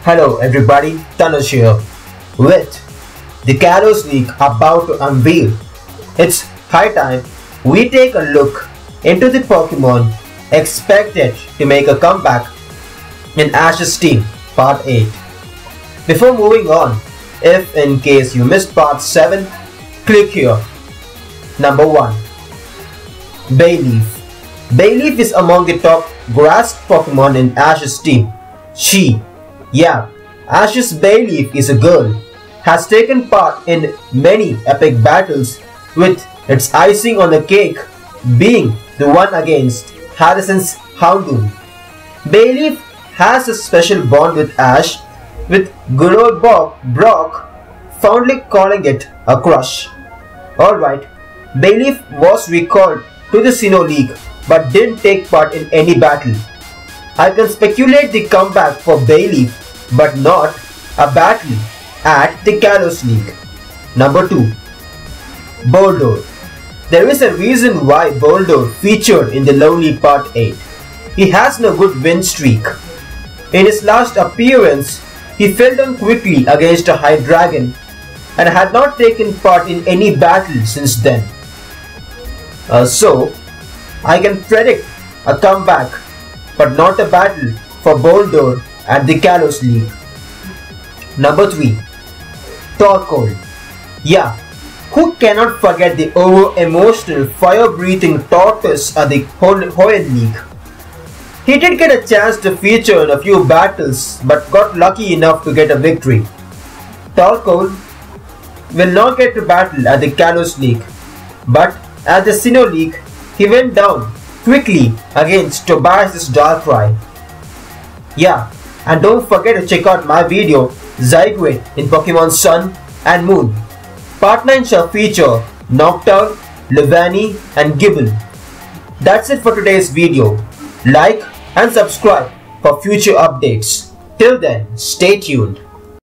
Hello everybody, Tanush here. With the Kalos League about to unveil, it's high time we take a look into the Pokemon expected to make a comeback in Ash's team, Part 8. Before moving on, if in case you missed Part 7, click here. Number 1. Bayleef. Bayleef is among the top grass Pokemon in Ash's team. Ash's Bayleef is a girl, has taken part in many epic battles, with its icing on the cake being the one against Harrison's Houndoom. Bayleef has a special bond with Ash, with good old Brock fondly calling it a crush. Alright, Bayleef was recalled to the Sinnoh League but didn't take part in any battle. I can speculate the comeback for Bayleef, but not a battle at the Kalos League. Number 2. Boldore. There is a reason why Boldore featured in the Lonely Part 8. He has no good win streak. In his last appearance, he fell down quickly against a Hydreigon and had not taken part in any battle since then. So, I can predict a comeback but not a battle for Boldore at the Kalos League. Number 3. Torkoal. Who cannot forget the over-emotional, fire-breathing tortoise at the Hoenn League? He did get a chance to feature in a few battles but got lucky enough to get a victory. Torkoal will not get to battle at the Kalos League, but at the Sinnoh League, he went down quickly against Tobias' Darkrai. And don't forget to check out my video Zygarde in Pokemon Sun and Moon. Part 9 shall feature Noctowl, Leavanny and Gible. That's it for today's video. Like and subscribe for future updates. Till then, stay tuned.